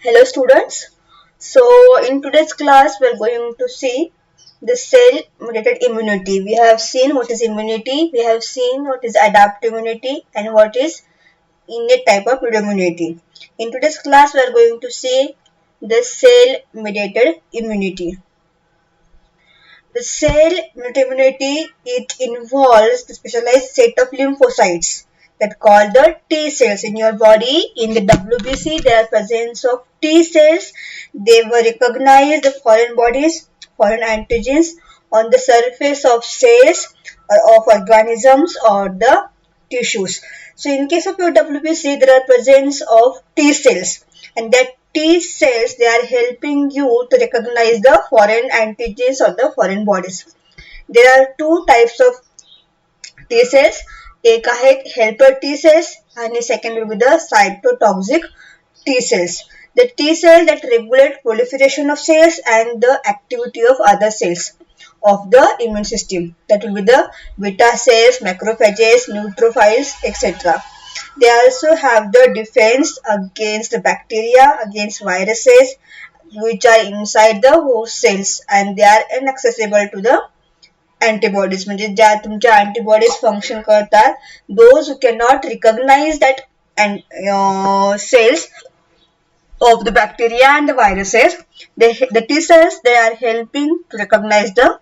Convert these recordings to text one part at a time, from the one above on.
Hello students. So in today's class we are going to see the cell mediated immunity. We have seen what is immunity, we have seen what is adaptive immunity and what is innate type of immunity. In today's class we are going to see the cell mediated immunity. The cell mediated immunity, it involves the specialized set of lymphocytes that called the T cells in your body. In the WBC, there are presence of T cells. They will recognize the foreign bodies, foreign antigens on the surface of cells or of organisms or the tissues. So in case of your WBC, there are presence of T cells, and that T cells, they are helping you to recognize the foreign antigens or the foreign bodies. There are two types of T cells. एक आहेत helper T cells and second will be the cytotoxic T cells. The T cells that regulate proliferation of cells and the activity of other cells of the immune system. That will be the beta cells, macrophages, neutrophils, etc. They also have the defense against the bacteria, against viruses which are inside the host cells, and they are inaccessible to the antibodies. म्हणजे ज्या तुमच्या antibodies function करतात, those who cannot recognize that cells of the bacteria and the viruses, the T cells, they are helping to recognize the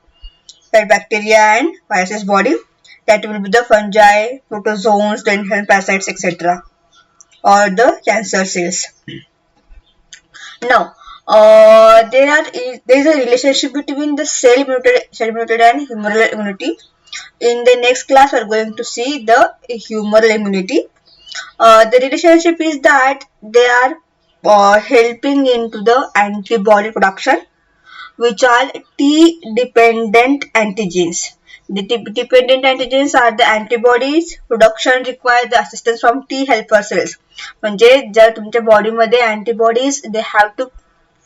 that bacteria and viruses body. That will be the fungi, protozoans, the inhaled parasites, etc. or the cancer cells. Now, there is a relationship between the cell immunity and humoral immunity. In the next class, we are going to see the humoral immunity. The relationship is that they are helping into the antibody production, which are T-dependent antigens. The T-dependent antigens are the antibodies production require the assistance from T helper cells. म्हणजे जर तुमच्या बॉडीमध्ये antibodies they have to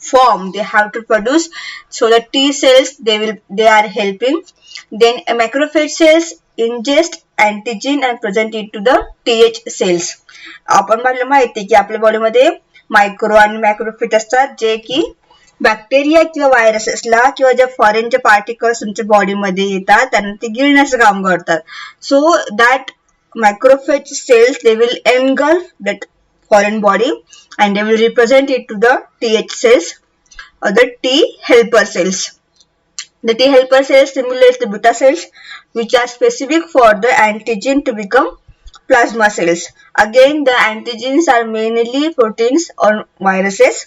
form, they have to produce, so the T cells they are helping. Then macrophage cells ingest antigen and present it to the TH cells. आपण मला माहिती आहे की आपल्या बॉडीमध्ये मायक्रो आणि मॅक्रोफेज असतात जे की बॅक्टेरिया किंवा व्हायरसेसला किंवा ज्या फॉरेनचे पार्टिकल्स तुमच्या बॉडीमध्ये येतात त्यांना ते गिळण्याचं काम करतात. So that macrophage cells they will engulf that foreign body and they will represent it to the TH cells or the T helper cells. The T helper cells stimulates the beta cells which are specific for the antigen to become plasma cells. Again, the antigens are mainly proteins or viruses,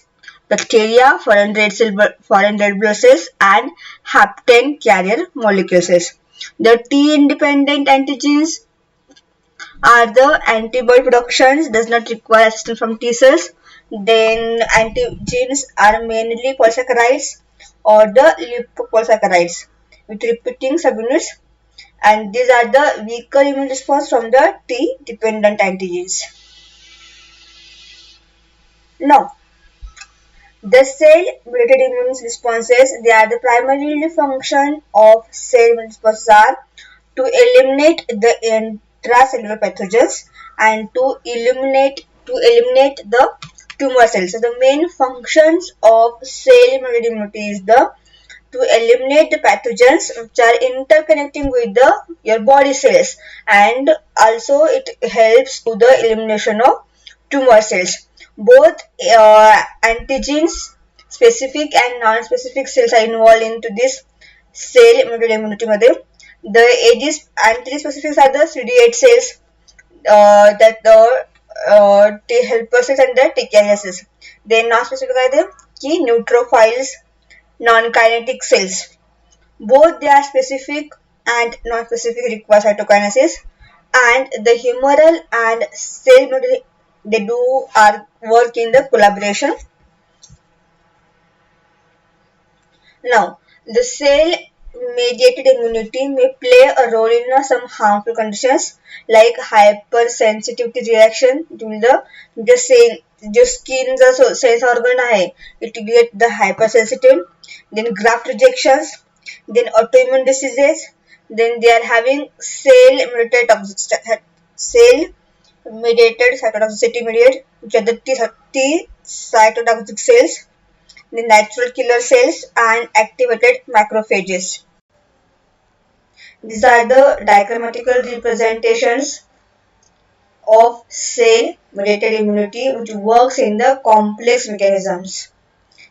bacteria, foreign red blood cells and hapten carrier molecule cells. The T-independent antigens are the antibody productions does not require assistance from T cells. Then antigens are mainly polysaccharides or the lipopolysaccharides with repeating subunits, and these are the weaker immune response from the T-dependent antigens. Now, the cell-mediated immune responses, they are the primary function of cell immune responses are to eliminate the intracellular pathogens and to eliminate the tumor cells. So the main functions of cell-mediated immunity is to eliminate the pathogens which are interconnecting with your body cells, and also it helps to the elimination of tumor cells. Both antigens, specific and non-specific cells are involved into this cell-mediated immunity मध्ये. The antigen specifics are the CD8 cells, that the T helper cells and the T carrier cells. Then non-specific are the key neutrophils, non-kinetic cells. Both they are specific and non-specific require cytokinesis, and the humoral and cell they do our work in the collaboration. Now, the cell mediated immunity may play a role in some harmful conditions like hypersensitivity reaction to the same जो skin जो cells organ आहे it will get the hypersensitive, then graft rejections, then autoimmune diseases, then they are having cell mediated cytotoxicity mediate, which are the T cytotoxic cells, the natural killer cells, and activated macrophages. These are the diagrammatical representations of cell-mediated immunity, which works in the complex mechanisms.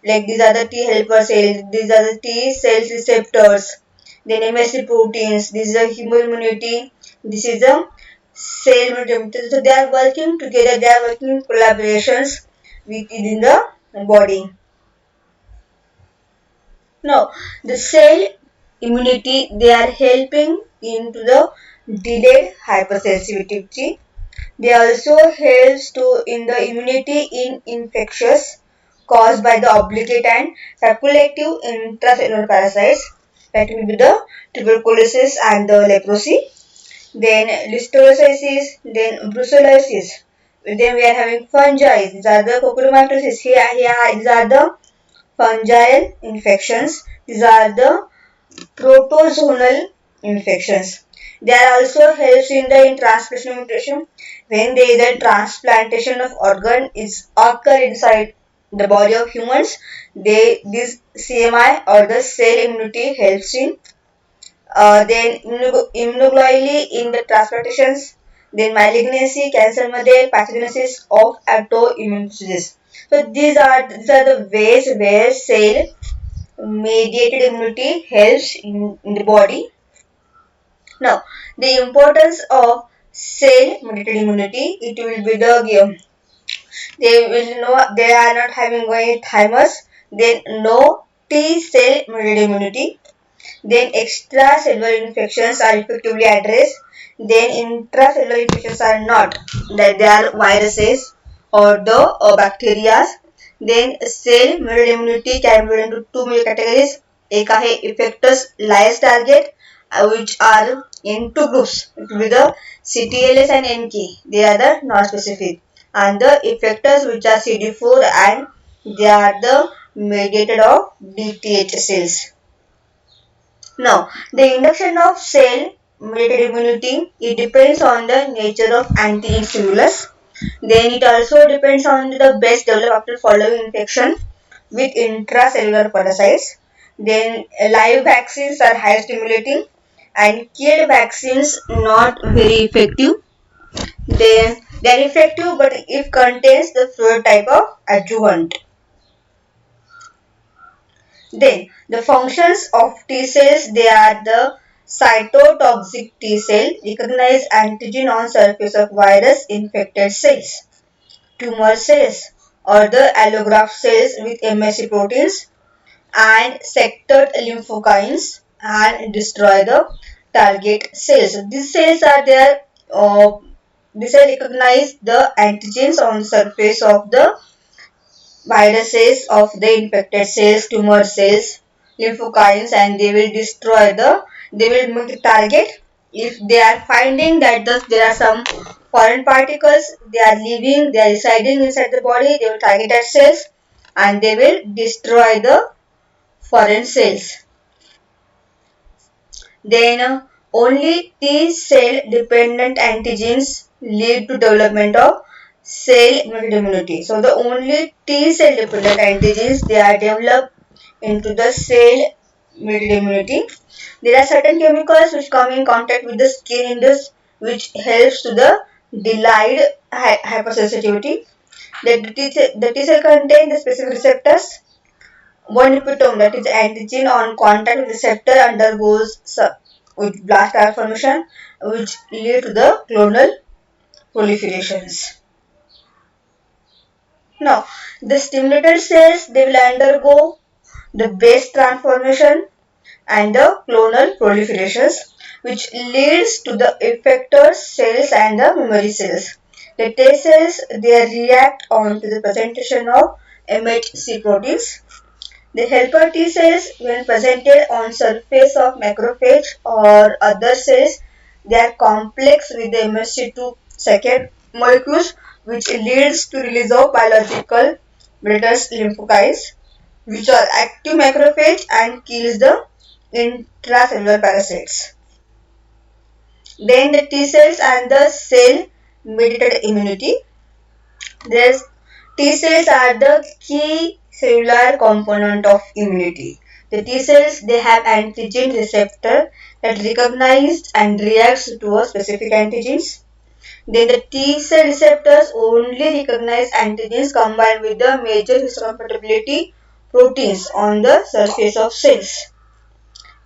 Like these are the T helper cells, these are the T cell receptors, then MSC proteins, this is a human immunity, this is a cell immunity. So they are working together, they are working in collaborations within the body. Now, the cell immunity, they are helping into the delayed hypersensitivity. They also helps to in the immunity in infectious caused by the obligate and facultative intracellular parasites, that will be the tuberculosis and the leprosy, then listeriosis, then brucellosis. Then we are having fungi. These are the coccodematosis. Here these are the fungal infections. These are the protozoal infections. They are also helps in transplantation mutation. When there is a transplantation of organ is occur inside the body of humans, this CMI or the cell immunity helps in. Then immunoglobulin in the transplantations, then malignancy, cancer मध्ये pathogenesis of autoimmune disease. So these are the ways where cell mediated immunity helps in the body. Now, the importance of cell mediated immunity, it will be they will know they are not having any thymus, then no T cell mediated immunity, then extracellular infections are effectively addressed, then intracellular infections are not, that they are viruses or the bacteria. Then cell mediated immunity can be into two major categories. एक आहे effectors lyase target, which are in two groups. It will be the CTLS and NK. They are the non-specific, and the effectors which are CD4 and they are the mediated of DTH cells. Now, the induction of cell-mediated immunity, it depends on the nature of antigen stimulus. Then it also depends on the best developed after following infection with intracellular parasites. Then live vaccines are high stimulating and killed vaccines not very effective. Then they are effective but if contains the fluid type of adjuvant. Then the functions of T cells, they are the cytotoxic T cell, recognize antigen on surface of virus infected cells, tumor cells or the allograft cells with MSC proteins and sectored lymphokines and destroy the target cells. These cells are there, these cells recognize the antigens on the surface of the viruses of the infected cells, tumor cells, lymphokines, and they will destroy they will make the target. If they are finding that there are some foreign particles, they are living, they are residing inside the body, they will target that cells and they will destroy the foreign cells. Then only T cell dependent antigens lead to development of cell immunity. So the only T cell dependent antigens, they are developed into the cell immunity. There are certain chemicals which come in contact with the skin in this, which helps to the delayed hypersensitivity. The T cell contain the specific receptors. One epitome, that is antigen on contact with receptor, undergoes with blast transformation, which lead to the clonal proliferations. Now, the stimulated cells, they will undergo the base transformation and the clonal proliferations, which leads to the effector cells and the memory cells. The T cells, they react on to the presentation of MHC proteins. The helper T cells, when presented on surface of macrophage or other cells, they are complex with the MSC2 second molecules, which leads to release of biological predators lymphokines, which are active macrophage and kills the intracellular parasites. Then the T cells and the cell mediated immunity. There's T cells are the key cellular component of immunity. The T cells they have antigen receptor that recognizes and reacts to a specific antigens. Then the T cell receptors only recognize antigens combined with the major histocompatibility proteins on the surface of cells.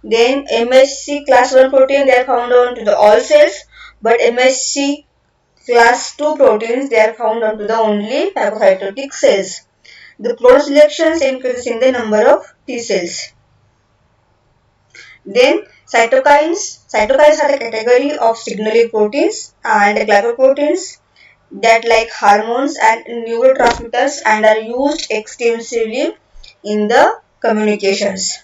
Then MHC class 1 protein they are found on to the all cells, but MHC class 2 proteins they are found onto the only phagocytotic cells. The clone selections increases in the number of T cells. Then cytokines. Cytokines are a category of signaling proteins and glycoproteins that like hormones and neurotransmitters and are used extensively in the communications.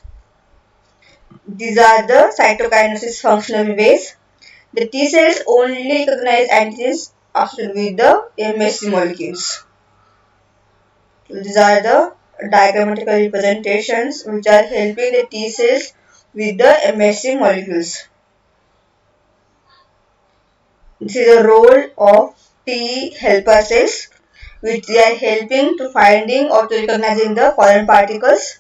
These are the cytokinesis functional ways. The T cells only recognize antigens after with the MHC molecules. These are the diagrammatical representations which are helping the T cells with the MHC molecules. This is the role of T helper cells which they are helping to finding or to recognizing the foreign particles.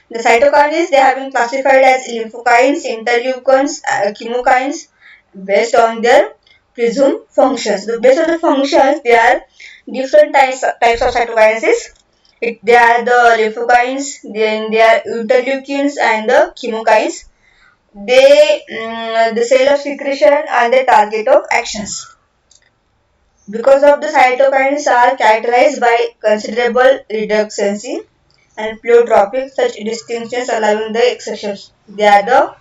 The cytokines they have been classified as lymphokines, interleukins, chemokines based on their prism functions. So based on the functions, there are different types of cytokines. They are the lymphokines, then they are interleukins and the chemokines. They the cell of secretion and the target of actions. Because of the cytokines are characterized by considerable reductancy and pleiotropic, such distinctions allowing the exceptions. They are the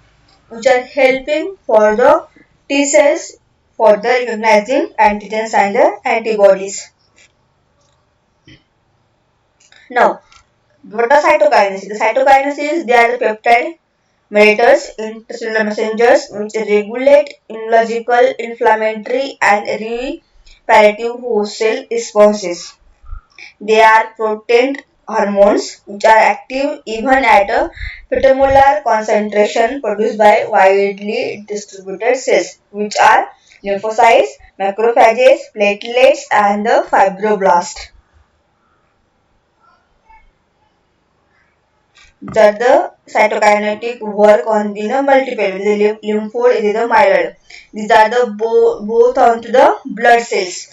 which are helping for the T cells for the recognizing antigens and the antibodies. Now, what are cytokines? The cytokines they are the peptide mediators, intercellular messengers which regulate immunological, inflammatory and reparative host cell responses. They are potent hormones which are active even at a picomolar concentration produced by widely distributed cells which are lymphocytes, macrophages, platelets and the fibroblast. That the cytokinetic work on the multiple the lymphoid is the myeloid. These are the both onto the blood cells.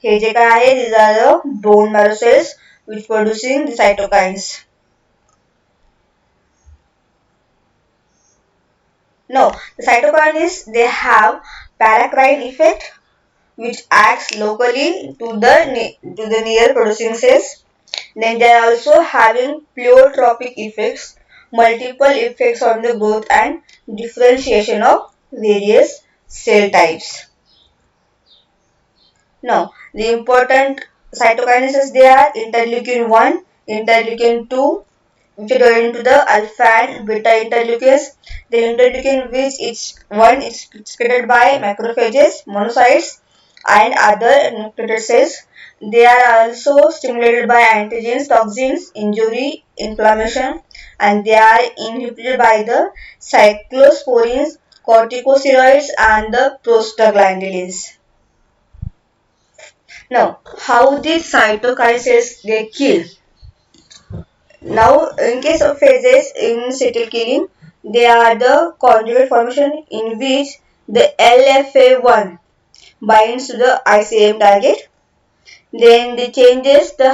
हे जे काय आहे these are the bone marrow cells which producing the cytokines. No, the cytokines they have paracrine effect which acts locally to the near producing cells. Then they are also having pleiotropic effects, multiple effects on the growth and differentiation of various cell types. Now, the important cytokines they are interleukin 1, interleukin 2, which are going into the alpha and beta interleukins. The interleukin which is one is secreted by macrophages, monocytes, and other nucleated cells. They are also stimulated by antigens, toxins, injury, inflammation, and they are inhibited by the cyclosporins, corticosteroids, and the prostaglandins. Now, how these cytokines they kill? Now, in case of phases in cell killing, they are the conjugate formation in which the LFA1 binds to the ICM target. Then they changes the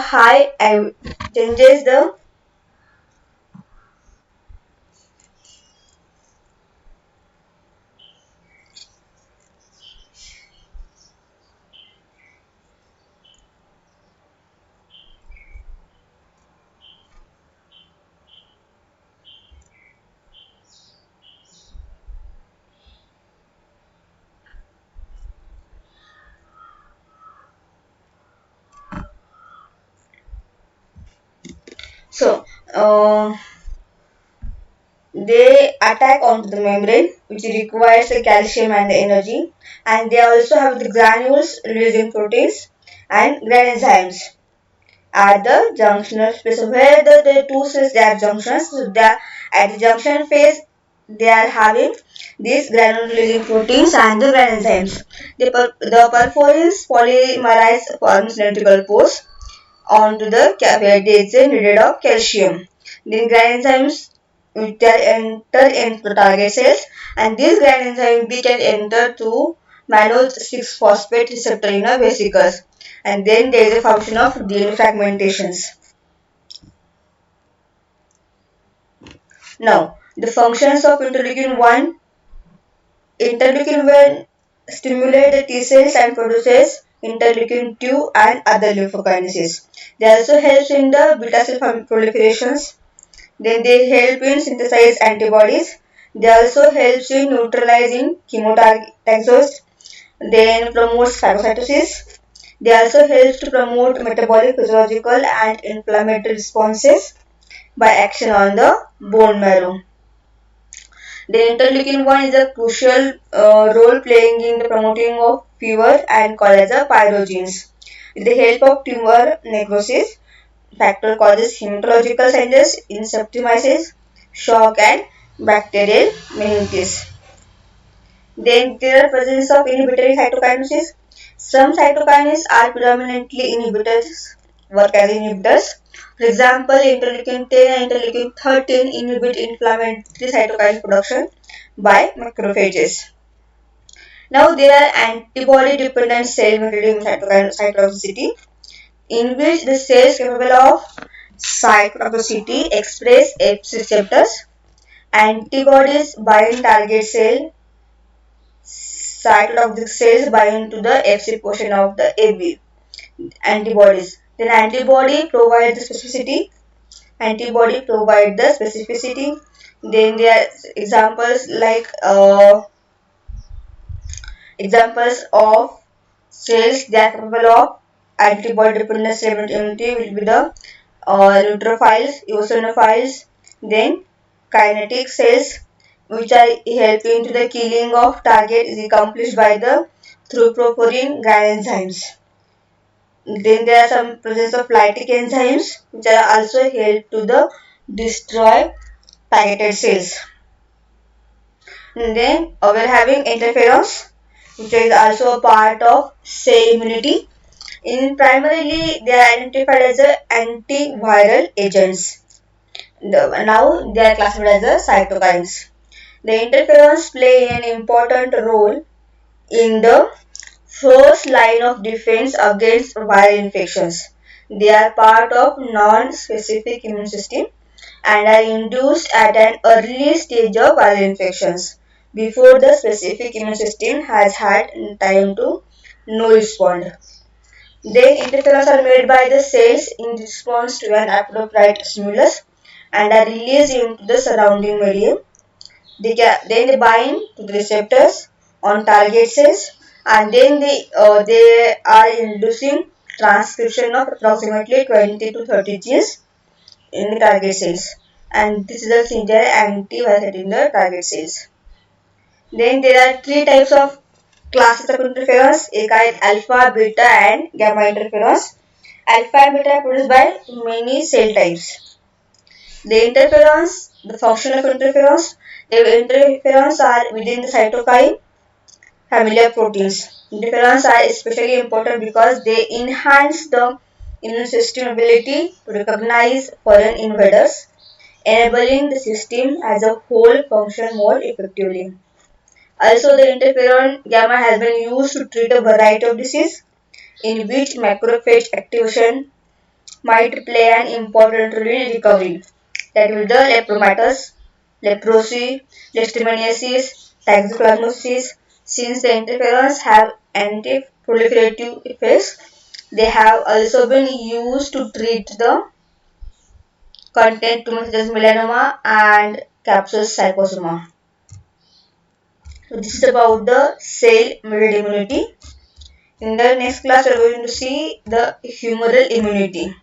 so they attack onto the membrane which requires the calcium and the energy, and they also have the granules releasing proteins and granenzymes at the junctional space. So where the two cells they are junctions, so they are at the junction phase they are having these granule releasing proteins and the granenzymes. The perforins polymerize forms cylindrical pores onto the where there is a needed of calcium. Then granenzymes which are enter into the target cells, and these granenzymes we can enter through mannose 6-phosphate receptor in a vesicles, and then there is a function of DNA fragmentations. Now, the functions of interleukin 1. Interleukin 1 stimulates the T cells and produces interleukin 2 and other leukokinesis. They also help in the beta cell proliferations. Then they help in synthesize antibodies. They also help in neutralizing chemotaxis. Then promotes phagocytosis. They also help to promote metabolic, physiological and inflammatory responses by action on the bone marrow. The interleukin 1 is a crucial role playing in the promoting of fever and called as a pyrogenes. With the help of tumor necrosis, factor causes hematological changes in septicemia, shock and bacterial meningitis. Then there are presence of inhibitory cytokines. Some cytokines are predominantly inhibitors, work as inhibitors. For example, interleukin 10 and interleukin 13 inhibit inflammatory cytokine production by macrophages. Now there are antibody-dependent cell-mediated cytotoxicity, in which the cells capable of cytotoxicity express Fc receptors. Antibodies bind target cell. Cytotoxic cells bind to the Fc portion of the AB antibodies. Then antibody provide the specificity. Antibody provide the specificity. Then there are examples of cells that are capable of antibody dependent cell immunity will be the neutrophils, eosinophils, then kinetic cells, which are helping to the killing of target is accomplished by the through proporine enzymes. Then there are some presence of lytic enzymes which are also help to the destroy targeted cells. And then we're having interferons, which is also a part of cell immunity. In primarily, they are identified as antiviral agents. Now they are classified as cytokines. The interferons play an important role in the first line of defense against viral infections. They are part of non-specific immune system and are induced at an early stage of viral infections before the specific immune system has had time to no respond. Then interferons are made by the cells in response to an appropriate stimulus and are released into the surrounding medium. Then they bind to the receptors on target cells, and then they are inducing transcription of approximately 20 to 30 genes in the target cells, and this results in their antivirus in the target cells. Then there are three types of classes of interferons: alpha, beta, and gamma interferons. Alpha and beta are produced by many cell types. The function of interferons. The interferons are within the cytokine family of proteins. Interferons are especially important because they enhance the immune system ability to recognize foreign invaders, enabling the system as a whole function more effectively. Also, the interferon gamma has been used to treat a variety of diseases in which macrophage activation might play an important role in recovery. That will be the lepromatous, leprosy, leishmaniasis, toxoplasmosis. Since the interferons have anti-proliferative effects, they have also been used to treat the content tumors such as melanoma and capsular sarcoma. So this is about the cell-mediated immunity. In the next class, we are going to see the humoral immunity.